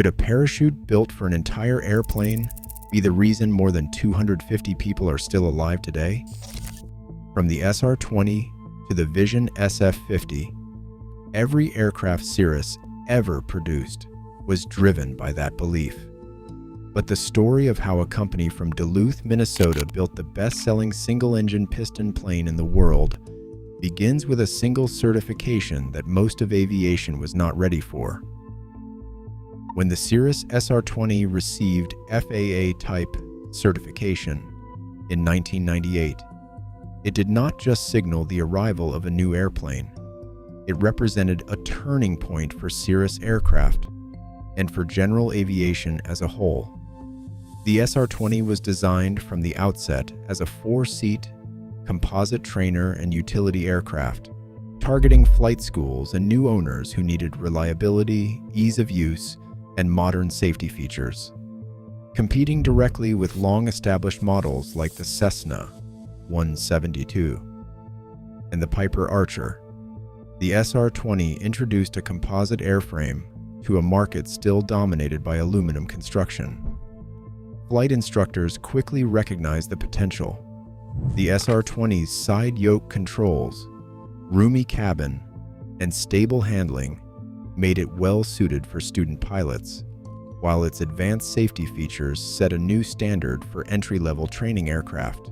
Could a parachute built for an entire airplane be the reason more than 250 people are still alive today? From the SR20 to the Vision SF50, every aircraft Cirrus ever produced was driven by that belief. But the story of how a company from Duluth, Minnesota built the best-selling single-engine piston plane in the world begins with a single certification that most of aviation was not ready for. When the Cirrus SR20 received FAA type certification in 1998, it did not just signal the arrival of a new airplane. It represented a turning point for Cirrus Aircraft and for general aviation as a whole. The SR20 was designed from the outset as a 4-seat composite trainer and utility aircraft, targeting flight schools and new owners who needed reliability, ease of use, and modern safety features. Competing directly with long-established models like the Cessna 172 and the Piper Archer, the SR20 introduced a composite airframe to a market still dominated by aluminum construction. Flight instructors quickly recognized the potential. The SR20's side yoke controls, roomy cabin, and stable handling made it well suited for student pilots, while its advanced safety features set a new standard for entry-level training aircraft.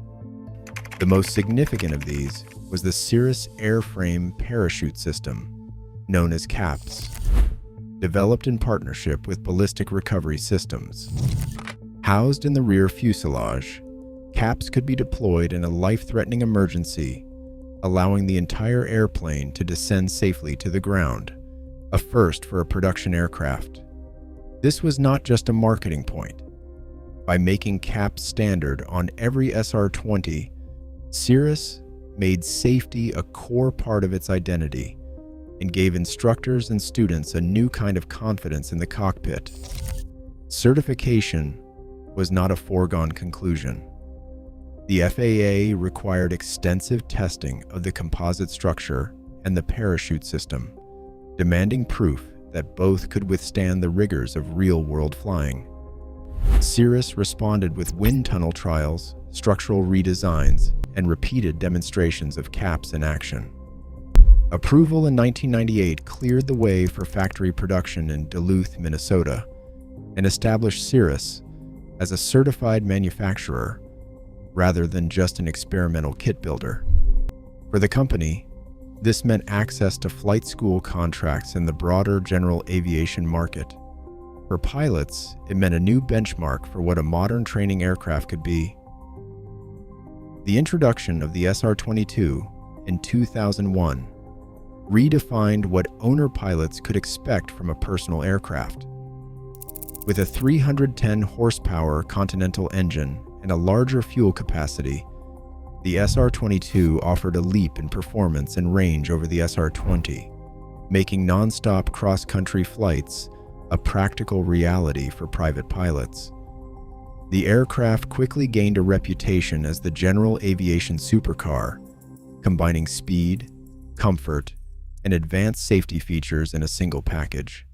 The most significant of these was the Cirrus Airframe Parachute System, known as CAPS, developed in partnership with Ballistic Recovery Systems. Housed in the rear fuselage, CAPS could be deployed in a life-threatening emergency, allowing the entire airplane to descend safely to the ground, a first for a production aircraft. This was not just a marketing point. By making CAPS standard on every SR20, Cirrus made safety a core part of its identity and gave instructors and students a new kind of confidence in the cockpit. Certification was not a foregone conclusion. The FAA required extensive testing of the composite structure and the parachute system, demanding proof that both could withstand the rigors of real-world flying. Cirrus responded with wind tunnel trials, structural redesigns, and repeated demonstrations of CAPS in action. Approval in 1998 cleared the way for factory production in Duluth, Minnesota, and established Cirrus as a certified manufacturer rather than just an experimental kit builder. For the company, this meant access to flight school contracts in the broader general aviation market. For pilots, it meant a new benchmark for what a modern training aircraft could be. The introduction of the SR-22 in 2001 redefined what owner pilots could expect from a personal aircraft. With a 310 horsepower Continental engine and a larger fuel capacity, the SR-22 offered a leap in performance and range over the SR-20, making non-stop cross-country flights a practical reality for private pilots. The aircraft quickly gained a reputation as the general aviation supercar, combining speed, comfort, and advanced safety features in a single package.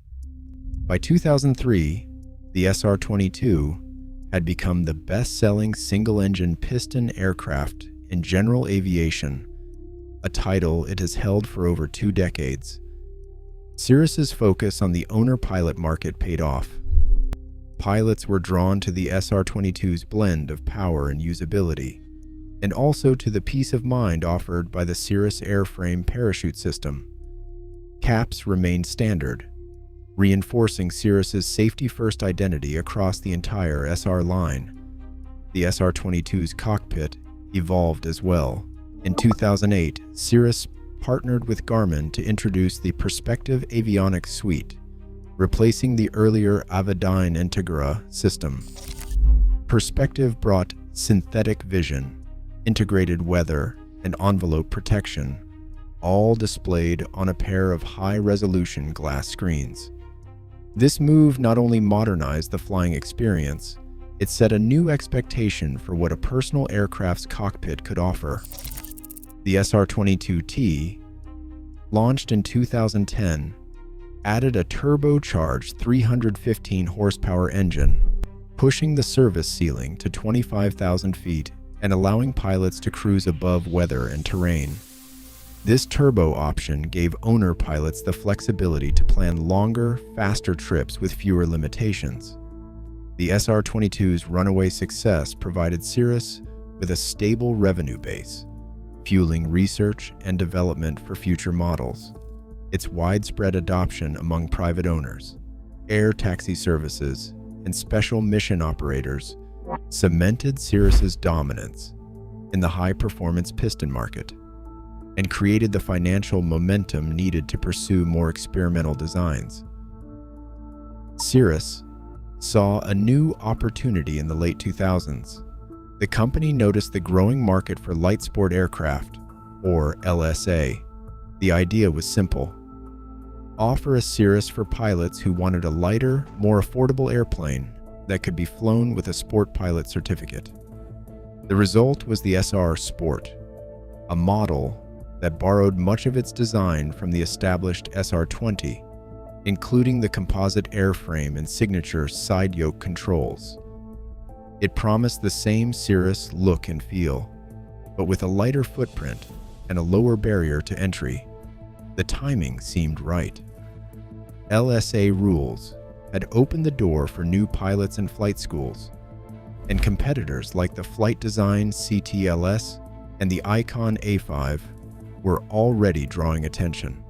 By 2003, the SR-22 had become the best-selling single-engine piston aircraft in general aviation, a title it has held for over 2 decades. Cirrus's focus on the owner-pilot market paid off. Pilots were drawn to the SR-22's blend of power and usability, and also to the peace of mind offered by the Cirrus Airframe Parachute System. CAPS remained standard, reinforcing Cirrus's safety-first identity across the entire SR line. The SR-22's cockpit evolved as well. In 2008, Cirrus partnered with Garmin to introduce the Perspective Avionics Suite, replacing the earlier Aviation Integra system. Perspective brought synthetic vision, integrated weather, and envelope protection, all displayed on a pair of high-resolution glass screens. This move not only modernized the flying experience, it set a new expectation for what a personal aircraft's cockpit could offer. The SR-22T, launched in 2010, added a turbocharged 315 horsepower engine, pushing the service ceiling to 25,000 feet and allowing pilots to cruise above weather and terrain. This turbo option gave owner pilots the flexibility to plan longer, faster trips with fewer limitations. The SR22's runaway success provided Cirrus with a stable revenue base, fueling research and development for future models. Its widespread adoption among private owners, air taxi services, and special mission operators cemented Cirrus's dominance in the high-performance piston market and created the financial momentum needed to pursue more experimental designs. Cirrus saw a new opportunity in the late 2000s. The company noticed the growing market for light sport aircraft, or LSA. The idea was simple: offer a Cirrus for pilots who wanted a lighter, more affordable airplane that could be flown with a sport pilot certificate. The result was the SR Sport, a model that borrowed much of its design from the established SR20, including the composite airframe and signature side yoke controls. It promised the same Cirrus look and feel, but with a lighter footprint and a lower barrier to entry. The timing seemed right. LSA rules had opened the door for new pilots and flight schools, and competitors like the Flight Design CTLS and the Icon A5 were already drawing attention.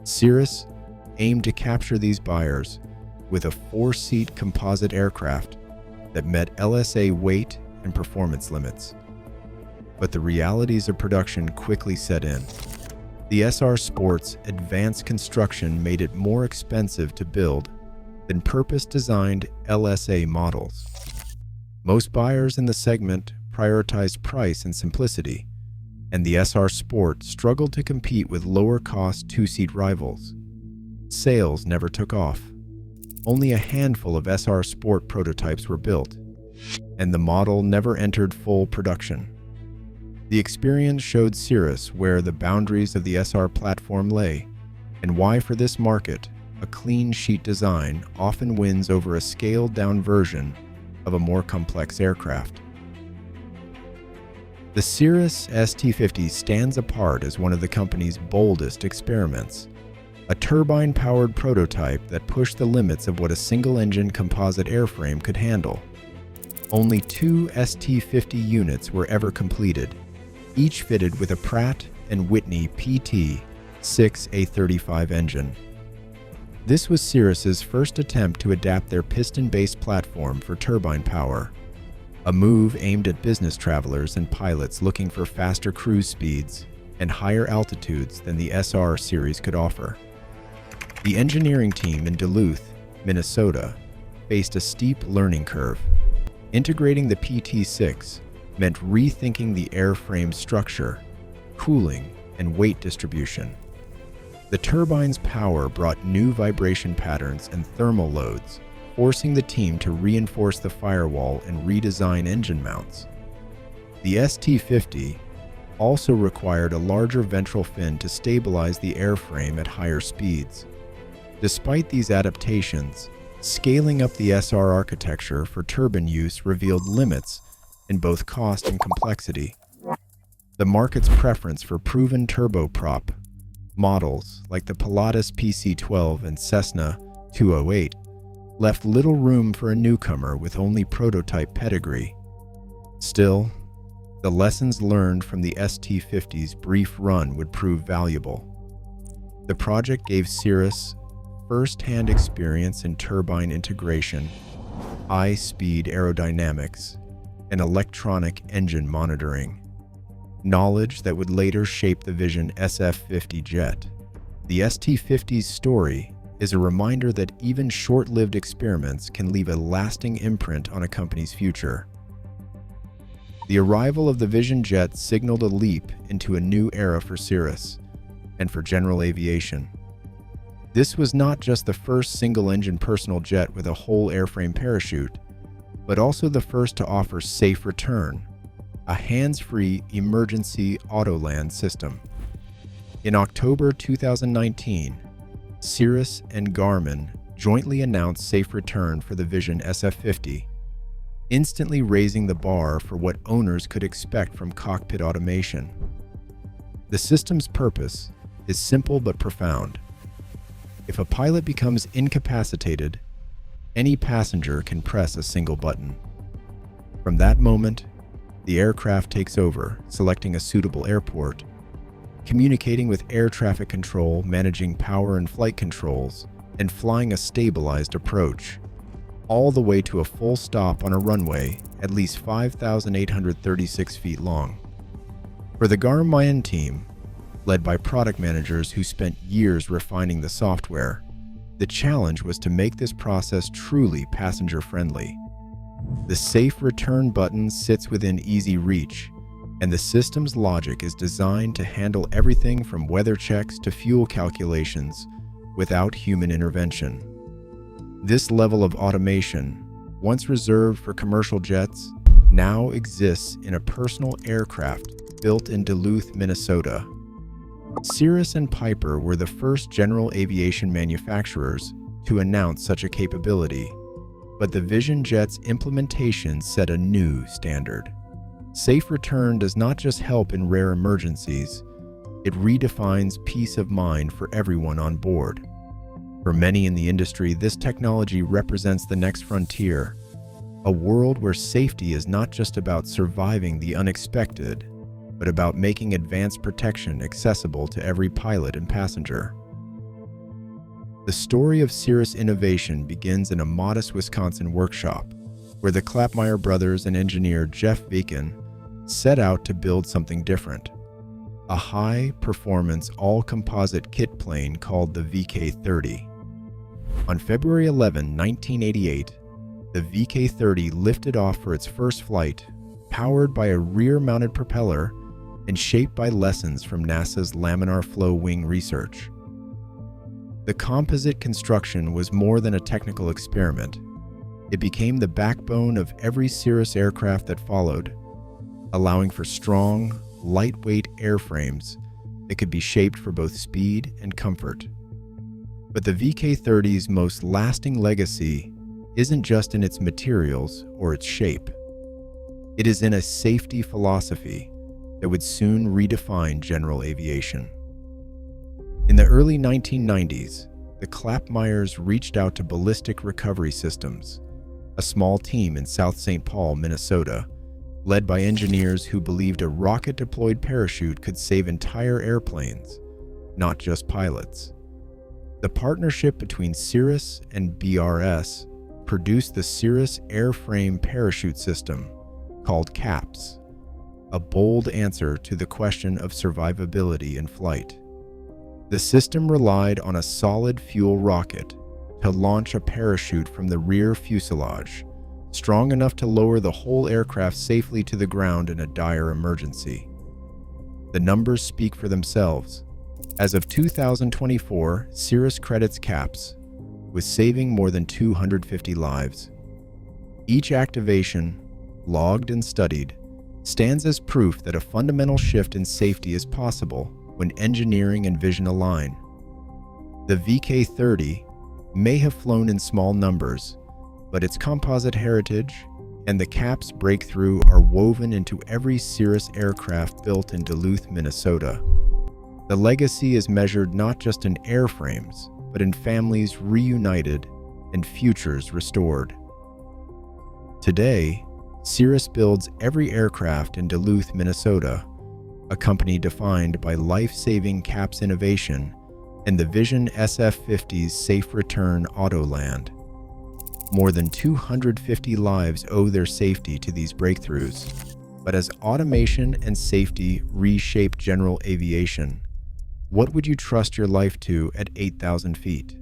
Cirrus aimed to capture these buyers with a 4-seat composite aircraft that met LSA weight and performance limits. But the realities of production quickly set in. The SR Sport's advanced construction made it more expensive to build than purpose-designed LSA models. Most buyers in the segment prioritized price and simplicity, and the SR Sport struggled to compete with lower-cost 2-seat rivals. Sales never took off. Only a handful of SR Sport prototypes were built, and the model never entered full production. The experience showed Cirrus where the boundaries of the SR platform lay, and why for this market, a clean sheet design often wins over a scaled-down version of a more complex aircraft. The Cirrus ST50 stands apart as one of the company's boldest experiments, a turbine-powered prototype that pushed the limits of what a single-engine composite airframe could handle. Only 2 ST50 units were ever completed, each fitted with a Pratt & Whitney PT6A35 engine. This was Cirrus's first attempt to adapt their piston-based platform for turbine power, a move aimed at business travelers and pilots looking for faster cruise speeds and higher altitudes than the SR series could offer. The engineering team in Duluth, Minnesota, faced a steep learning curve. Integrating the PT6 meant rethinking the airframe structure, cooling, and weight distribution. The turbine's power brought new vibration patterns and thermal loads, forcing the team to reinforce the firewall and redesign engine mounts. The ST50 also required a larger ventral fin to stabilize the airframe at higher speeds. Despite these adaptations, scaling up the SR architecture for turbine use revealed limits in both cost and complexity. The market's preference for proven turboprop models like the Pilatus PC-12 and Cessna 208 left little room for a newcomer with only prototype pedigree. Still, the lessons learned from the ST50's brief run would prove valuable. The project gave Cirrus first-hand experience in turbine integration, high-speed aerodynamics, and electronic engine monitoring, knowledge that would later shape the Vision SF50 jet. The ST50's story is a reminder that even short-lived experiments can leave a lasting imprint on a company's future. The arrival of the Vision jet signaled a leap into a new era for Cirrus and for general aviation. This was not just the first single-engine personal jet with a whole airframe parachute, but also the first to offer Safe Return, a hands-free emergency auto-land system. In October 2019, Cirrus and Garmin jointly announced safe return for the Vision SF50, instantly raising the bar for what owners could expect from cockpit automation. The system's purpose is simple but profound. If a pilot becomes incapacitated, any passenger can press a single button. From that moment, the aircraft takes over, selecting a suitable airport, communicating with air traffic control, managing power and flight controls, and flying a stabilized approach, all the way to a full stop on a runway at least 5,836 feet long. For the Garmin team, led by product managers who spent years refining the software, the challenge was to make this process truly passenger-friendly. The safe return button sits within easy reach, and the system's logic is designed to handle everything from weather checks to fuel calculations without human intervention. This level of automation, once reserved for commercial jets, now exists in a personal aircraft built in Duluth, Minnesota. Cirrus and Piper were the first general aviation manufacturers to announce such a capability, but the Vision Jet's implementation set a new standard. Safe return does not just help in rare emergencies, it redefines peace of mind for everyone on board. For many in the industry, this technology represents the next frontier, a world where safety is not just about surviving the unexpected, but about making advanced protection accessible to every pilot and passenger. The story of Cirrus innovation begins in a modest Wisconsin workshop, where the Klappmeyer brothers and engineer Jeff Viken set out to build something different, a high-performance all-composite kit plane called the VK-30. On February 11, 1988, the VK-30 lifted off for its first flight, powered by a rear-mounted propeller and shaped by lessons from NASA's laminar flow wing research. The composite construction was more than a technical experiment. It became the backbone of every Cirrus aircraft that followed, allowing for strong, lightweight airframes that could be shaped for both speed and comfort. But the VK-30's most lasting legacy isn't just in its materials or its shape. It is in a safety philosophy that would soon redefine general aviation. In the early 1990s, the Klappmeyers reached out to Ballistic Recovery Systems, a small team in South St. Paul, Minnesota, led by engineers who believed a rocket-deployed parachute could save entire airplanes, not just pilots. The partnership between Cirrus and BRS produced the Cirrus Airframe Parachute System, called CAPS, a bold answer to the question of survivability in flight. The system relied on a solid fuel rocket to launch a parachute from the rear fuselage, strong enough to lower the whole aircraft safely to the ground in a dire emergency. The numbers speak for themselves. As of 2024, Cirrus credits CAPS with saving more than 250 lives. Each activation, logged and studied, stands as proof that a fundamental shift in safety is possible when engineering and vision align. The VK-30 may have flown in small numbers, but its composite heritage and the CAPS breakthrough are woven into every Cirrus aircraft built in Duluth, Minnesota. The legacy is measured not just in airframes, but in families reunited and futures restored. Today, Cirrus builds every aircraft in Duluth, Minnesota, a company defined by life-saving CAPS innovation and the Vision SF50's safe return Autoland. More than 250 lives owe their safety to these breakthroughs. But as automation and safety reshape general aviation, what would you trust your life to at 8,000 feet?